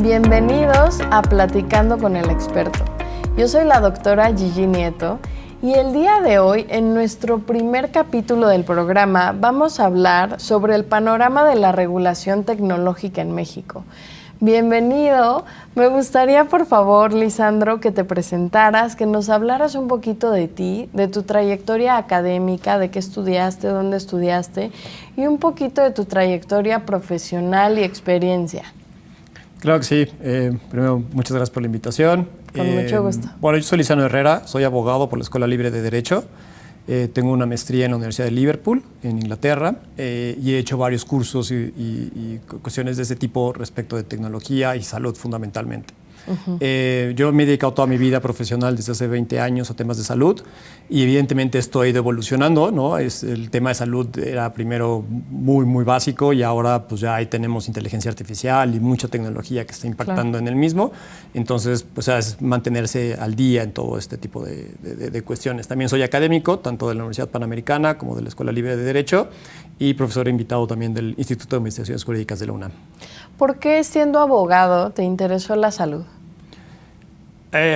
Bienvenidos a Platicando con el Experto. Yo soy la doctora Gigi Nieto y el día de hoy, en nuestro primer capítulo del programa, vamos a hablar sobre el panorama de la regulación tecnológica en México. Bienvenido. Me gustaría, por favor, Lisandro, que te presentaras, que nos hablaras un poquito de ti, de tu trayectoria académica, de qué estudiaste, dónde estudiaste y un poquito de tu trayectoria profesional y experiencia. Claro que sí. Primero, muchas gracias por la invitación. Con mucho gusto. Bueno, yo soy Lisandro Herrera, soy abogado por la Escuela Libre de Derecho. Tengo una maestría en la Universidad de Liverpool, en Inglaterra, y he hecho varios cursos y cuestiones de ese tipo respecto de tecnología y salud fundamentalmente. Yo me he dedicado toda mi vida profesional desde hace 20 años a temas de salud y evidentemente esto ha ido evolucionando, ¿no? El tema de salud era primero muy básico y ahora pues ya ahí tenemos inteligencia artificial y mucha tecnología que está impactando en el mismo. Entonces, pues es mantenerse al día en todo este tipo de cuestiones. También soy académico, tanto de la Universidad Panamericana como de la Escuela Libre de Derecho y profesor invitado también del Instituto de Investigaciones Jurídicas de la UNAM. ¿Por qué, siendo abogado, te interesó la salud?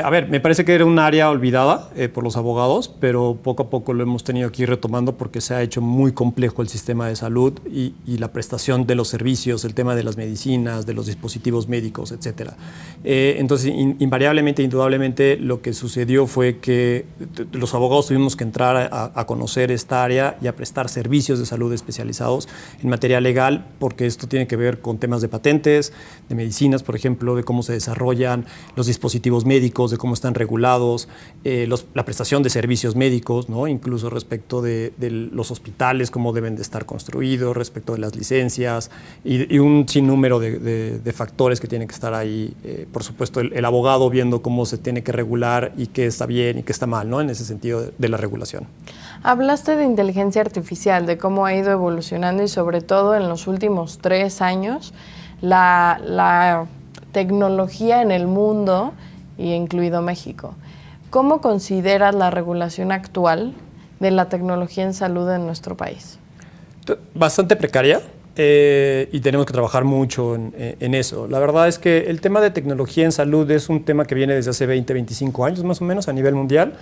A ver, me parece que era un área olvidada por los abogados, pero poco a poco lo hemos tenido que ir retomando porque se ha hecho muy complejo el sistema de salud y la prestación de los servicios, el tema de las medicinas, de los dispositivos médicos, etc. Entonces, invariablemente, indudablemente, lo que sucedió fue que los abogados tuvimos que entrar a conocer esta área y a prestar servicios de salud especializados en materia legal, porque esto tiene que ver con temas de patentes, de medicinas, por ejemplo, de cómo se desarrollan los dispositivos médicos, de cómo están regulados, la prestación de servicios médicos, ¿no? Incluso respecto de los hospitales, cómo deben de estar construidos, respecto de las licencias y un sinnúmero de factores que tienen que estar ahí. Por supuesto, el abogado viendo cómo se tiene que regular y qué está bien y qué está mal, ¿no? En ese sentido de la regulación. Hablaste de inteligencia artificial, de cómo ha ido evolucionando y sobre todo en los últimos 3 años la tecnología en el mundo y incluido México. ¿Cómo consideras la regulación actual de la tecnología en salud en nuestro país? Bastante precaria y tenemos que trabajar mucho en eso. La verdad es que el tema de tecnología en salud es un tema que viene desde hace 20, 25 años más o menos a nivel mundial,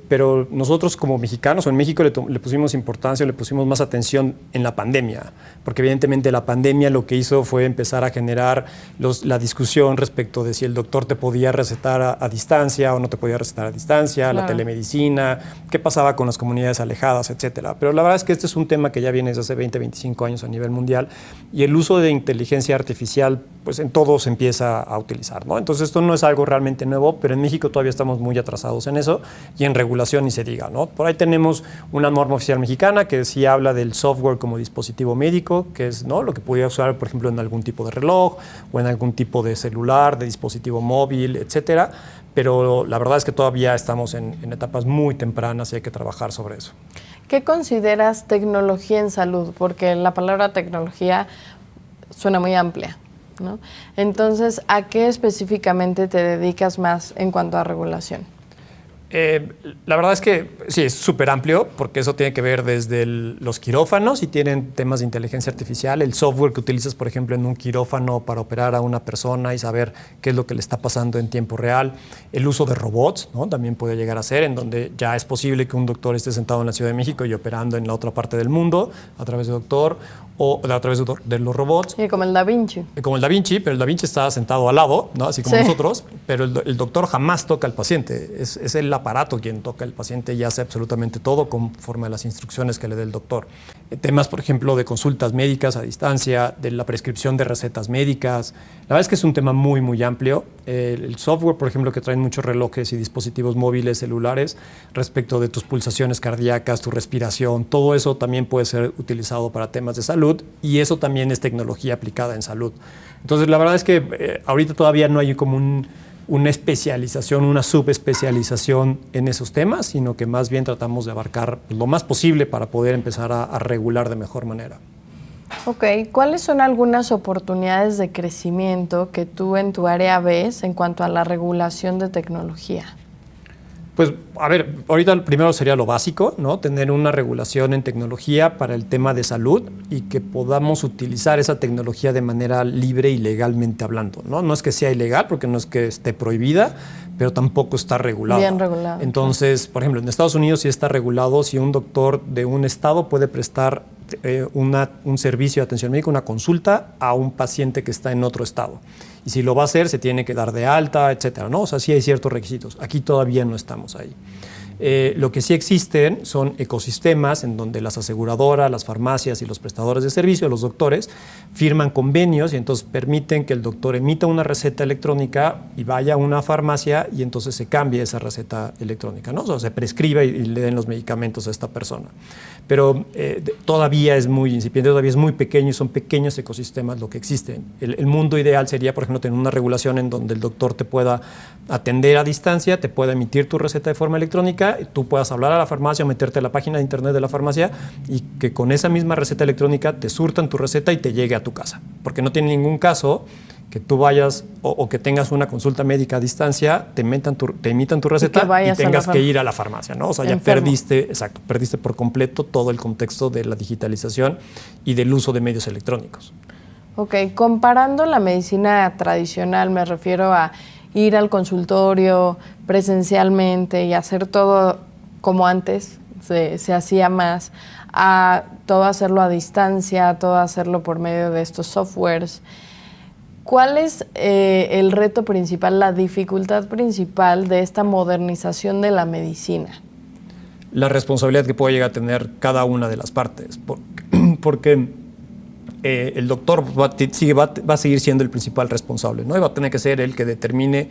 pero nosotros como mexicanos o en México le pusimos importancia, le pusimos más atención en la pandemia, porque evidentemente la pandemia lo que hizo fue empezar a generar la discusión respecto de si el doctor te podía recetar a distancia o no te podía recetar a distancia, claro, la telemedicina, qué pasaba con las comunidades alejadas, etcétera. Pero la verdad es que este es un tema que ya viene desde hace 20, 25 años a nivel mundial y el uso de inteligencia artificial pues en todo se empieza a utilizar, ¿no? Entonces esto no es algo realmente nuevo, pero en México todavía estamos muy atrasados en eso y en regulación ni se diga, ¿no? Por ahí tenemos una norma oficial mexicana que sí habla del software como dispositivo médico, que es, ¿no?, lo que podría usar, por ejemplo, en algún tipo de reloj o en algún tipo de celular, de dispositivo móvil, etcétera. Pero la verdad es que todavía estamos en etapas muy tempranas y hay que trabajar sobre eso. ¿Qué consideras tecnología en salud? Porque la palabra tecnología suena muy amplia, ¿no? Entonces, ¿a qué específicamente te dedicas más en cuanto a regulación? La verdad es que sí, es súper amplio porque eso tiene que ver desde los quirófanos y tienen temas de inteligencia artificial, el software que utilizas, por ejemplo, en un quirófano para operar a una persona y saber qué es lo que le está pasando en tiempo real, el uso de robots, ¿no?, también puede llegar a ser, en donde ya es posible que un doctor esté sentado en la Ciudad de México y operando en la otra parte del mundo a través de doctor o a través de los robots. Sí, como el Da Vinci. Como el Da Vinci, pero el Da Vinci está sentado al lado, ¿no?, así como nosotros, pero el doctor jamás toca al paciente, es el aparato quien toca al paciente y hace absolutamente todo conforme a las instrucciones que le dé el doctor. Temas, por ejemplo, de consultas médicas a distancia, de la prescripción de recetas médicas. La verdad es que es un tema muy amplio. El software, por ejemplo, que traen muchos relojes y dispositivos móviles, celulares, respecto de tus pulsaciones cardíacas, tu respiración, todo eso también puede ser utilizado para temas de salud y eso también es tecnología aplicada en salud. Entonces, la verdad es que ahorita todavía no hay como una especialización, una subespecialización en esos temas, sino que más bien tratamos de abarcar lo más posible para poder empezar a regular de mejor manera. Ok, ¿cuáles son algunas oportunidades de crecimiento que tú en tu área ves en cuanto a la regulación de tecnología? Pues, a ver, ahorita el primero sería lo básico, ¿no? Tener una regulación en tecnología para el tema de salud y que podamos utilizar esa tecnología de manera libre y legalmente hablando, ¿no? No es que sea ilegal, porque no es que esté prohibida, pero tampoco está regulada. Bien regulado. Entonces, por ejemplo, en Estados Unidos sí está regulado si un doctor de un estado puede prestar un servicio de atención médica, una consulta a un paciente que está en otro estado. Y si lo va a hacer, se tiene que dar de alta, etcétera, ¿no? O sea, sí hay ciertos requisitos. Aquí todavía no estamos ahí. Lo que sí existen son ecosistemas en donde las aseguradoras, las farmacias y los prestadores de servicio, los doctores, firman convenios y entonces permiten que el doctor emita una receta electrónica y vaya a una farmacia y entonces se cambie esa receta electrónica, ¿no? O sea, se prescribe y le den los medicamentos a esta persona. Pero todavía es muy incipiente, todavía es muy pequeño y son pequeños ecosistemas lo que existen. El mundo ideal sería, por ejemplo, tener una regulación en donde el doctor te pueda atender a distancia, te pueda emitir tu receta de forma electrónica, tú puedas hablar a la farmacia o meterte a la página de internet de la farmacia y que con esa misma receta electrónica te surtan tu receta y te llegue a tu casa. Porque no tiene ningún caso que tú vayas o que tengas una consulta médica a distancia, te emitan tu receta y tengas que ir a la farmacia, ¿no? O sea, ya perdiste por completo todo el contexto de la digitalización y del uso de medios electrónicos. Ok, comparando la medicina tradicional, me refiero a ir al consultorio presencialmente y hacer todo como antes se hacía más, a todo hacerlo a distancia, todo hacerlo por medio de estos softwares. ¿Cuál es el reto principal, la dificultad principal de esta modernización de la medicina? La responsabilidad que puede llegar a tener cada una de las partes, porque el doctor va a seguir siendo el principal responsable, ¿no? Y va a tener que ser el que determine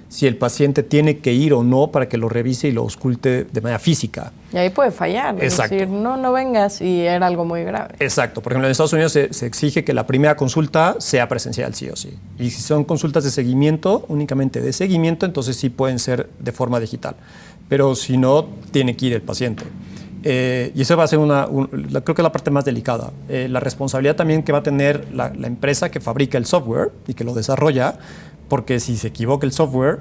si el paciente tiene que ir o no para que lo revise y lo ausculte de manera física. Y ahí puede fallar, es decir, no vengas y era algo muy grave. Exacto. Por ejemplo, en Estados Unidos se exige que la primera consulta sea presencial, sí o sí. Y si son consultas de seguimiento, únicamente de seguimiento, entonces sí pueden ser de forma digital. Pero si no, tiene que ir el paciente. Y eso va a ser creo que es la parte más delicada. La responsabilidad también que va a tener la empresa que fabrica el software y que lo desarrolla, porque si se equivoca el software,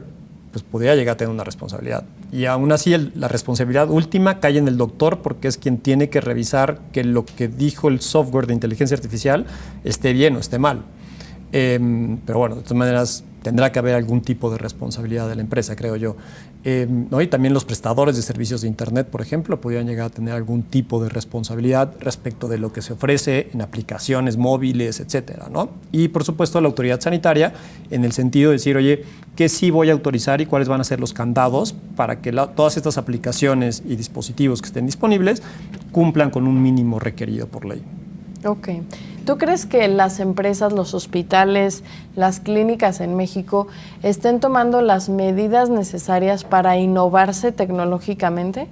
pues podría llegar a tener una responsabilidad. Y aún así la responsabilidad última cae en el doctor porque es quien tiene que revisar que lo que dijo el software de inteligencia artificial esté bien o esté mal. Pero bueno, de todas maneras tendrá que haber algún tipo de responsabilidad de la empresa, creo yo. ¿No? Y también los prestadores de servicios de Internet, por ejemplo, podrían llegar a tener algún tipo de responsabilidad respecto de lo que se ofrece en aplicaciones móviles, etcétera, ¿no? Y, por supuesto, la autoridad sanitaria, en el sentido de decir, oye, ¿qué sí voy a autorizar y cuáles van a ser los candados para que todas estas aplicaciones y dispositivos que estén disponibles cumplan con un mínimo requerido por ley? Ok. ¿Tú crees que las empresas, los hospitales, las clínicas en México estén tomando las medidas necesarias para innovarse tecnológicamente?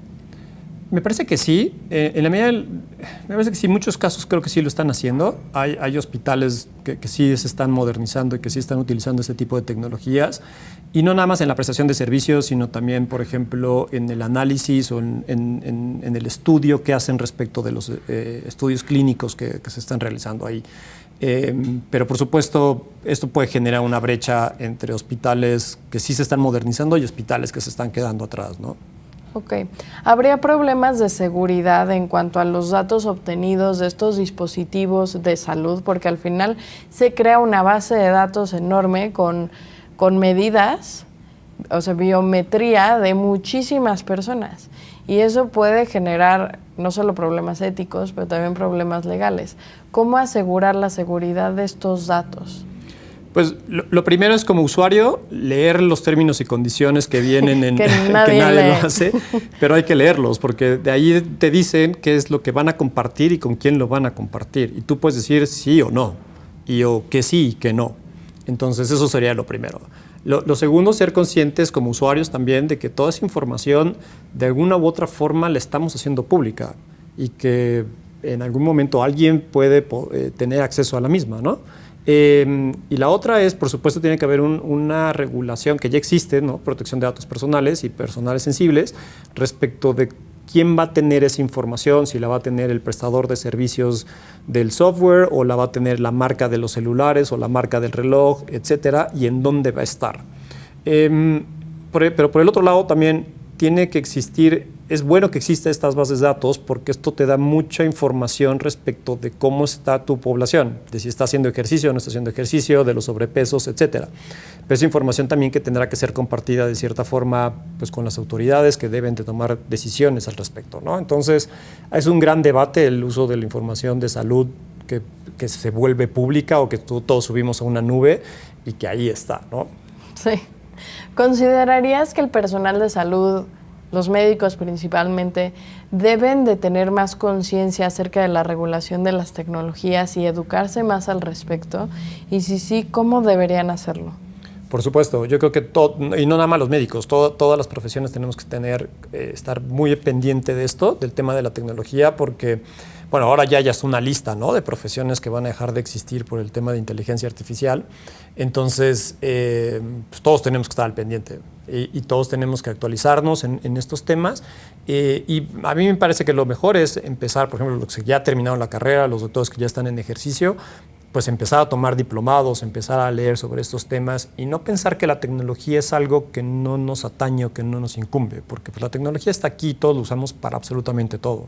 Me parece que sí. En la medida, me parece que sí, en muchos casos creo que sí lo están haciendo. Hay hospitales que sí se están modernizando y que sí están utilizando este tipo de tecnologías. Y no nada más en la prestación de servicios, sino también, por ejemplo, en el análisis o en el estudio que hacen respecto de los estudios clínicos que se están realizando ahí. Pero, por supuesto, esto puede generar una brecha entre hospitales que sí se están modernizando y hospitales que se están quedando atrás, ¿no? Ok. ¿Habría problemas de seguridad en cuanto a los datos obtenidos de estos dispositivos de salud? Porque al final se crea una base de datos enorme con medidas, o sea, biometría de muchísimas personas. Y eso puede generar no solo problemas éticos, pero también problemas legales. ¿Cómo asegurar la seguridad de estos datos? Pues lo primero es, como usuario, leer los términos y condiciones que vienen en que que nadie lo hace, pero hay que leerlos porque de ahí te dicen qué es lo que van a compartir y con quién lo van a compartir. Y tú puedes decir sí o no, o que sí y que no. Entonces eso sería lo primero. Lo segundo, ser conscientes como usuarios también de que toda esa información de alguna u otra forma la estamos haciendo pública y que en algún momento alguien puede tener acceso a la misma, ¿no? Y la otra es, por supuesto, tiene que haber una regulación que ya existe, ¿no? Protección de datos personales y personales sensibles respecto de quién va a tener esa información, si la va a tener el prestador de servicios del software o la va a tener la marca de los celulares o la marca del reloj, etcétera, y en dónde va a estar. Pero por el otro lado también tiene que existir, es bueno que existan estas bases de datos porque esto te da mucha información respecto de cómo está tu población, de si está haciendo ejercicio o no está haciendo ejercicio, de los sobrepesos, etcétera. Pero es información también que tendrá que ser compartida de cierta forma pues, con las autoridades que deben de tomar decisiones al respecto, ¿no? Entonces, es un gran debate el uso de la información de salud que se vuelve pública o que todos subimos a una nube y que ahí está, ¿no? Sí. ¿Considerarías que el personal de salud, los médicos principalmente, deben de tener más conciencia acerca de la regulación de las tecnologías y educarse más al respecto? Y si sí, ¿cómo deberían hacerlo? Por supuesto, yo creo que y no nada más los médicos, todas las profesiones tenemos que estar muy pendiente de esto, del tema de la tecnología, porque bueno, ahora ya es una lista, ¿no?, de profesiones que van a dejar de existir por el tema de inteligencia artificial. Entonces, pues todos tenemos que estar al pendiente y todos tenemos que actualizarnos en estos temas. Y a mí me parece que lo mejor es empezar, por ejemplo, los que ya terminaron la carrera, los doctores que ya están en ejercicio, pues empezar a tomar diplomados, empezar a leer sobre estos temas y no pensar que la tecnología es algo que no nos atañe o que no nos incumbe, porque pues, la tecnología está aquí, todos lo usamos para absolutamente todo.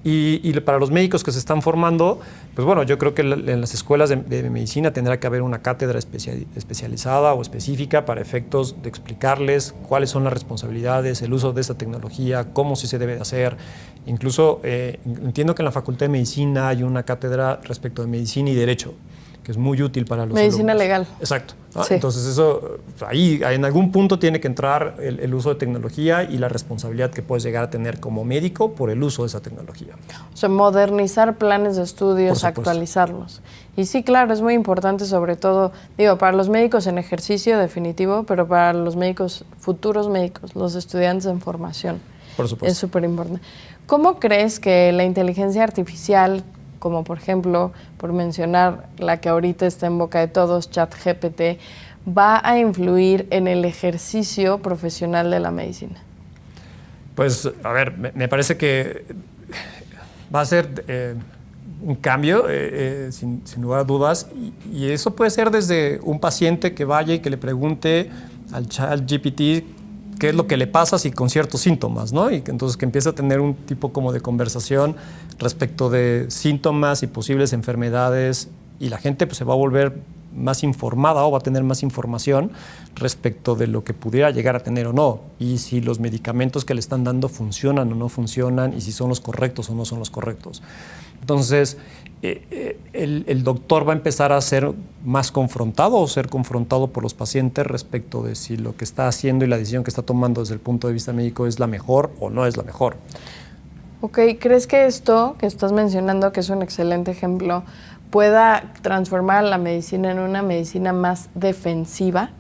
Y para los médicos que se están formando, pues bueno, yo creo que en las escuelas de medicina tendrá que haber una cátedra especializada o específica para efectos de explicarles cuáles son las responsabilidades, el uso de esta tecnología, cómo sí se debe de hacer. Incluso entiendo que en la Facultad de Medicina hay una cátedra respecto de medicina y derecho, que es muy útil para los medicina alumnos. Legal. Exacto. ¿No? Sí. Entonces eso, ahí en algún punto tiene que entrar el uso de tecnología y la responsabilidad que puedes llegar a tener como médico por el uso de esa tecnología. O sea, modernizar planes de estudios, actualizarlos. Y sí, claro, es muy importante, sobre todo, digo, para los médicos en ejercicio definitivo, pero para los médicos, futuros médicos, los estudiantes en formación. Por supuesto. Es súper importante. ¿Cómo crees que la inteligencia artificial, como por ejemplo, por mencionar la que ahorita está en boca de todos, ChatGPT, va a influir en el ejercicio profesional de la medicina? Pues, a ver, me parece que va a ser un cambio, sin lugar a dudas, y eso puede ser desde un paciente que vaya y que le pregunte al ChatGPT qué es lo que le pasa si con ciertos síntomas, ¿no? Y que entonces que empiece a tener un tipo como de conversación respecto de síntomas y posibles enfermedades y la gente pues, se va a volver más informada o va a tener más información respecto de lo que pudiera llegar a tener o no y si los medicamentos que le están dando funcionan o no funcionan y si son los correctos o no son los correctos. Entonces, el doctor va a empezar a ser más confrontado o ser confrontado por los pacientes respecto de si lo que está haciendo y la decisión que está tomando desde el punto de vista médico es la mejor o no es la mejor. Ok, ¿crees que esto que estás mencionando, que es un excelente ejemplo, pueda transformar la medicina en una medicina más defensiva,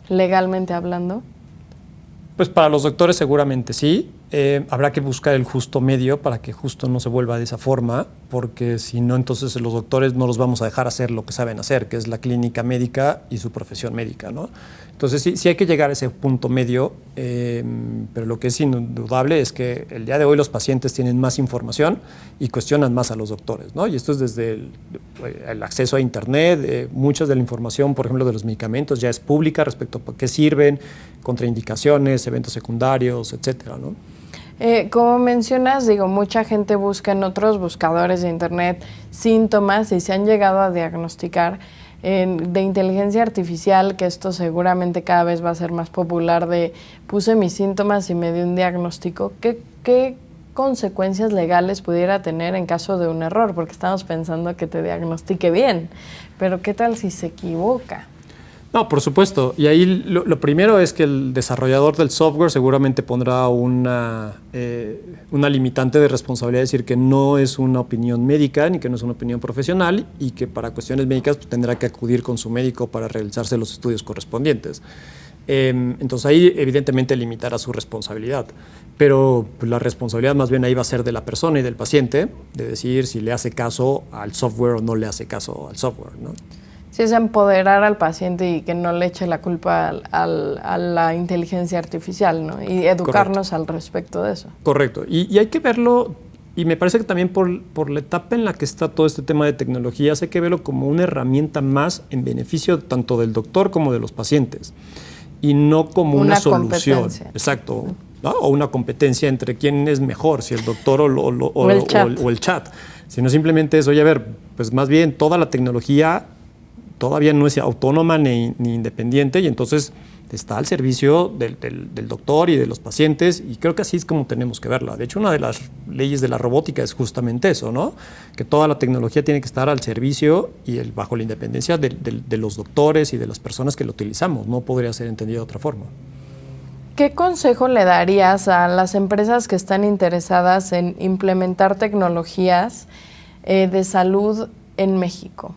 legalmente hablando? Pues para los doctores seguramente sí. Habrá que buscar el justo medio para que justo no se vuelva de esa forma, porque si no, entonces los doctores no los vamos a dejar hacer lo que saben hacer, que es la clínica médica y su profesión médica, ¿no? Entonces sí hay que llegar a ese punto medio, pero lo que es indudable es que el día de hoy los pacientes tienen más información y cuestionan más a los doctores, ¿no? Y esto es desde el acceso a Internet, mucha de la información, por ejemplo, de los medicamentos ya es pública respecto a qué sirven, contraindicaciones, eventos secundarios, etcétera, ¿no? Como mencionas, digo, mucha gente busca en otros buscadores de Internet síntomas y se han llegado a diagnosticar de inteligencia artificial, que esto seguramente cada vez va a ser más popular, de puse mis síntomas y me dio un diagnóstico. ¿Qué consecuencias legales pudiera tener en caso de un error? Porque estamos pensando que te diagnostique bien, pero ¿qué tal si se equivoca? No, por supuesto. Y ahí lo primero es que el desarrollador del software seguramente pondrá una limitante de responsabilidad, es decir, que no es una opinión médica ni que no es una opinión profesional y que para cuestiones médicas pues, tendrá que acudir con su médico para realizarse los estudios correspondientes. Entonces ahí evidentemente limitará su responsabilidad, pero pues, la responsabilidad más bien ahí va a ser de la persona y del paciente, de decir si le hace caso al software o no le hace caso al software, ¿no? Sí, es empoderar al paciente y que no le eche la culpa a la inteligencia artificial, ¿no? Y educarnos al respecto de eso. Correcto. Y hay que verlo, y me parece que también por la etapa en la que está todo este tema de tecnologías, hay que verlo como una herramienta más en beneficio tanto del doctor como de los pacientes, y no como una solución. Exacto. ¿no? O una competencia entre quién es mejor, si el doctor O el chat. o el chat. Sino simplemente es, oye, a ver, pues más bien toda la tecnología todavía no es autónoma ni independiente y entonces está al servicio del doctor y de los pacientes y creo que así es como tenemos que verla. De hecho, una de las leyes de la robótica es justamente eso, ¿no? Que toda la tecnología tiene que estar al servicio y bajo la independencia de los doctores y de las personas que lo utilizamos. No podría ser entendido de otra forma. ¿Qué consejo le darías a las empresas que están interesadas en implementar tecnologías de salud en México?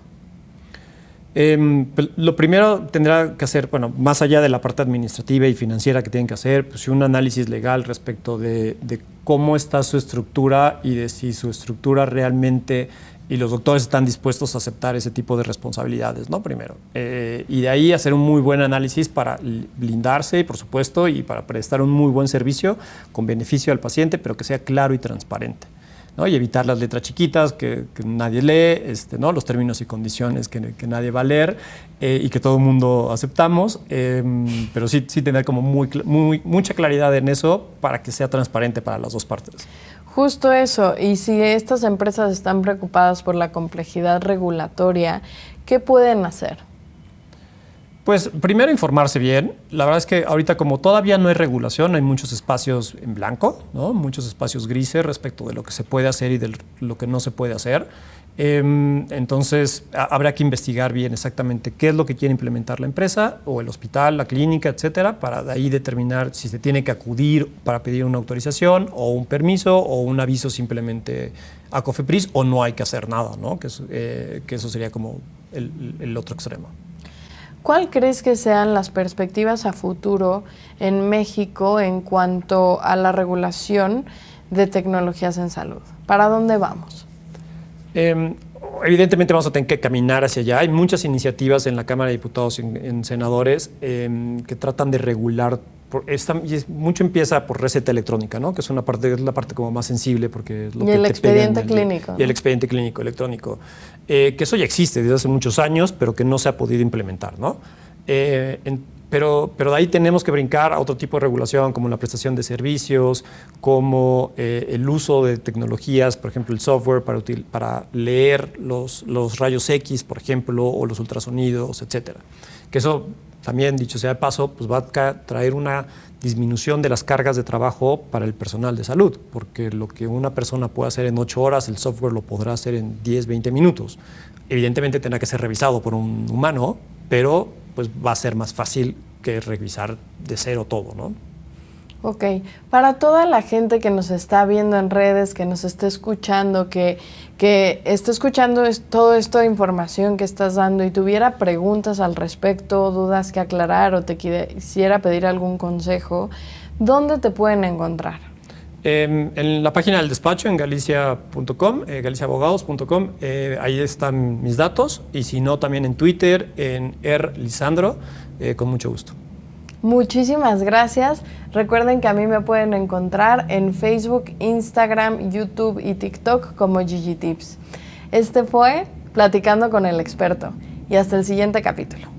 Lo primero tendrá que hacer, bueno, más allá de la parte administrativa y financiera que tienen que hacer, pues un análisis legal respecto de cómo está su estructura y de si su estructura realmente y los doctores están dispuestos a aceptar ese tipo de responsabilidades, ¿no? Primero. Y de ahí hacer un muy buen análisis para blindarse, por supuesto, y para prestar un muy buen servicio con beneficio al paciente, pero que sea claro y transparente, ¿no? Y evitar las letras chiquitas que nadie lee, ¿no? Los términos y condiciones que nadie va a leer y que todo el mundo aceptamos, pero sí tener como mucha claridad en eso para que sea transparente para las dos partes. Justo eso, y si estas empresas están preocupadas por la complejidad regulatoria, ¿qué pueden hacer? Pues primero informarse bien. La verdad es que ahorita como todavía no hay regulación, hay muchos espacios en blanco, ¿no? Muchos espacios grises respecto de lo que se puede hacer y de lo que no se puede hacer. Entonces habrá que investigar bien exactamente qué es lo que quiere implementar la empresa o el hospital, la clínica, etcétera, para de ahí determinar si se tiene que acudir para pedir una autorización o un permiso o un aviso simplemente a COFEPRIS o no hay que hacer nada, ¿no? Que eso sería como el otro extremo. ¿Cuál crees que sean las perspectivas a futuro en México en cuanto a la regulación de tecnologías en salud? ¿Para dónde vamos? Evidentemente vamos a tener que caminar hacia allá. Hay muchas iniciativas en la Cámara de Diputados y en senadores que tratan de regular. Mucho empieza por receta electrónica, ¿no? Que es la parte como más sensible porque es lo que el te expediente clínico. Y el expediente clínico electrónico. Que eso ya existe desde hace muchos años, pero que no se ha podido implementar, ¿no? Pero de ahí tenemos que brincar a otro tipo de regulación, como la prestación de servicios, como el uso de tecnologías, por ejemplo, el software para leer los rayos X, por ejemplo, o los ultrasonidos, etcétera. Que eso también, dicho sea de paso, pues va a traer una disminución de las cargas de trabajo para el personal de salud, porque lo que una persona puede hacer en 8 horas, el software lo podrá hacer en 10, 20 minutos. Evidentemente tendrá que ser revisado por un humano, pero pues va a ser más fácil que revisar de cero todo, ¿no? Ok, para toda la gente que nos está viendo en redes, que nos está escuchando, que está escuchando toda esta información que estás dando y tuviera preguntas al respecto, dudas que aclarar o te quisiera pedir algún consejo, ¿dónde te pueden encontrar? En la página del despacho, en galicia.com, galiciaabogados.com, ahí están mis datos, y si no, también en Twitter, en Lisandro, con mucho gusto. Muchísimas gracias. Recuerden que a mí me pueden encontrar en Facebook, Instagram, YouTube y TikTok como Gigi Tips. Este fue Platicando con el Experto y hasta el siguiente capítulo.